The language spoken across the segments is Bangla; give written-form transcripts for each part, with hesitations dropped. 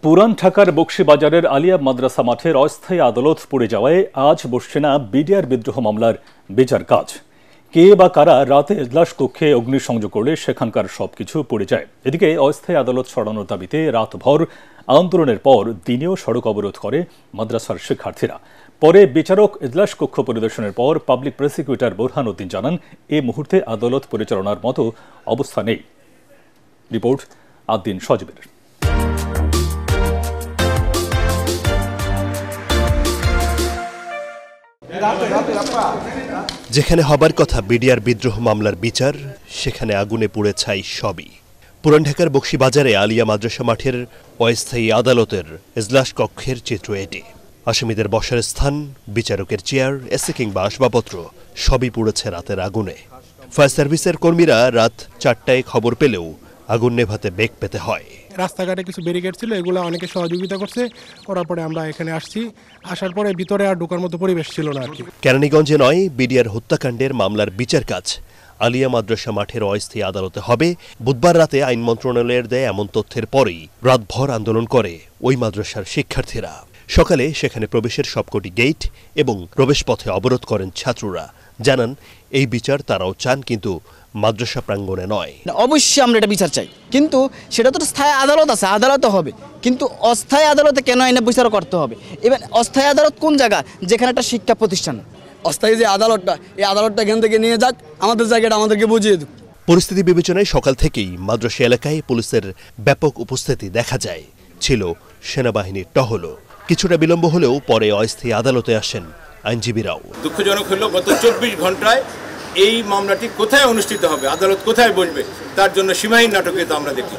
পুরান ঢাকার বকশীবাজারের আলিয়া মাদ্রাসা মাঠের অস্থায়ী আদালত পড়ে যাওয়ায় আজ বসছে না বিডিআর বিদ্রোহ মামলার বিচার কাজ। কে বা কারা রাতে এজলাস কক্ষে অগ্নিসংযোগ করলে সেখানকার সবকিছু পড়ে যায়। এদিকে অস্থায়ী আদালত সরানোর দাবিতে রাতভর আন্দোলনের পর দিনেও সড়ক অবরোধ করে মাদ্রাসার শিক্ষার্থীরা। পরে বিচারক এজলাস কক্ষ পরিদর্শনের পর পাবলিক প্রসিকিউটর বোরহান উদ্দিন জানান, এই মুহূর্তে আদালত পরিচালনার মতো অবস্থা নেই। রিপোর্ট আদ্দিন সজীবের। যেখানে হবার কথা বিডিআর বিদ্রোহ মামলার বিচার, সেখানে আগুনে পুড়ে ছাই সবই। পুরান ঢাকার বকশীবাজারে আলিয়া মাদ্রাসা মাঠের অস্থায়ী আদালতের এজলাস কক্ষের চিত্র এটি। আসামিদের বসার স্থান, বিচারকের চেয়ার, এসি কিংবা আসবাবপত্র সবই পুড়েছে রাতের আগুনে। ফায়ার সার্ভিসের কর্মীরা রাত 4টায় খবর পেলেও আগুন নেভাতে বেগ পেতে হয়। রাস্তাঘাটে কিছু ব্যারিকেড ছিল, এগুলো অনেকে সহযোগিতা করছে, করার পরে আমরা এখানে আসছি। আসার পরে ভিতরে আর ঢোকার মতো পরিবেশ ছিল না আর কি। কেরানীগঞ্জে নয়, বিডিআর হত্যাকাণ্ডের মামলার বিচার কাজ আলিয়া মাদ্রাসা মাঠের অস্থায়ী আদালতে হবে। বুধবার রাতে আইন মন্ত্রণালয়ের দেয় এমন তথ্যের পরেই রাতভর আন্দোলন করে ওই মাদ্রাসার শিক্ষার্থীরা। সকালে সেখানে প্রবেশের সবকটি গেট এবং প্রবেশপথে অবরোধ করেন ছাত্ররা। জানান, এই বিচার তারাও চান, কিন্তু মাদ্রাসা প্রাঙ্গণে নয়। অবশ্যই আমরা এটা বিচার চাই, কিন্তু সেটা তো স্থায়ী আদালত আছে, আদালত হবে, কিন্তু অস্থায়ী আদালতে কেন আইনে বিচার করতে হবে? এবার অস্থায়ী আদালত কোন জায়গা? যেখানে একটা শিক্ষা প্রতিষ্ঠান। অস্থায়ী যে আদালতটা, এই আদালতটা এখান থেকে নিয়ে যাক, আমাদের জায়গাটা আমাদেরকে বুঝিয়ে দিক। পরিস্থিতি বিবেচনায় সকাল থেকেই মাদ্রাসা এলাকায় পুলিশের ব্যাপক উপস্থিতি দেখা যায়। ছিল সেনাবাহিনীর টহলও। কিছুটা বিলম্ব হলেও পরে অস্থায়ী আদালতে আসেন আইনজীবীরাও। দুঃখজনক হলো, গত 24 ঘন্টায় এই মামলাটি কোথায় অনুষ্ঠিত হবে, আদালত কোথায় বসবে, তার জন্য সীমাহীন নাটকে তো আমরা দেখি।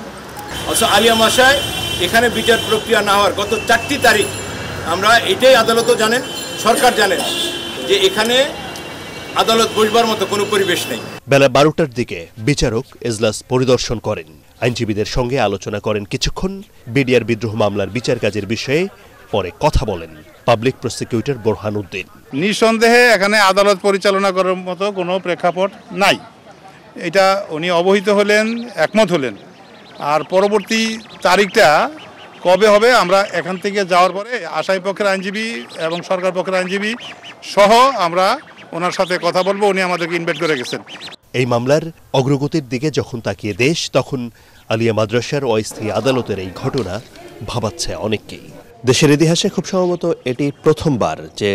অথচ আলিয়া মাসায় এখানে বিচার প্রক্রিয়া না হওয়ার গত 4টি তারিখ আমরা এটাই আদালতও জানেন, সরকার জানেন যে এখানে আদালত বসবার মতো কোনো পরিবেশ নেই। বেলা 12টার দিকে বিচারক এজলাস পরিদর্শন করেন, আইনজীবীদের সঙ্গে আলোচনা করেন কিছুক্ষণ। বিডিআর বিদ্রোহ মামলার বিচার কাজের বিষয়ে পরে কথা বলেন পাবলিক প্রসিকিউটর বোরহান উদ্দিন। নিঃসন্দেহে এখানে আদালত পরিচালনা করার মতো কোনো প্রেক্ষাপট নাই, এটা উনি অবহিত হলেন, একমত হলেন। আর পরবর্তী তারিখটা কবে হবে, আমরা এখান থেকে যাওয়ার পরে আসামি পক্ষের আইনজীবী এবং সরকার পক্ষের আইনজীবী সহ আমরা ওনার সাথে কথা বলবো। উনি আমাদেরকে ইনভাইট করে গেছেন। এই মামলার অগ্রগতির দিকে যখন তাকিয়ে দেশ, তখন আলিয়া মাদ্রাসার অস্থায়ী আদালতের এই ঘটনা ভাবাচ্ছে অনেককেই। দেশের ইতিহাসে খুব সম্ভবত এটি প্রথমবার যে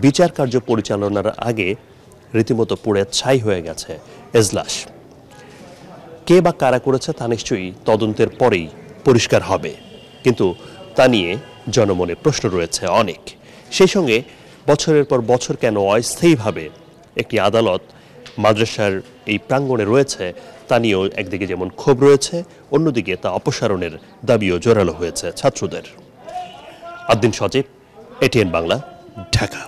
বিচার কার্য পরিচালনার আগে রীতিমতো পুড়ে ছাই হয়ে গেছে এজলাস। কে বা কারা করেছে তা নিশ্চয়ই তদন্তের পরেই পরিষ্কার হবে, কিন্তু তা নিয়ে জনমনে প্রশ্ন রয়েছে অনেক। সেই সঙ্গে বছরের পর বছর কেন অস্থায়ীভাবে একটি আদালত মাদ্রাসার এই প্রাঙ্গণে রয়েছে, তা নিয়েও একদিকে যেমন ক্ষোভ রয়েছে, অন্যদিকে তা অপসারণের দাবিও জোরালো হয়েছে ছাত্রদের। আদ্দিন সজীব, এটিএন বাংলা, ঢাকা।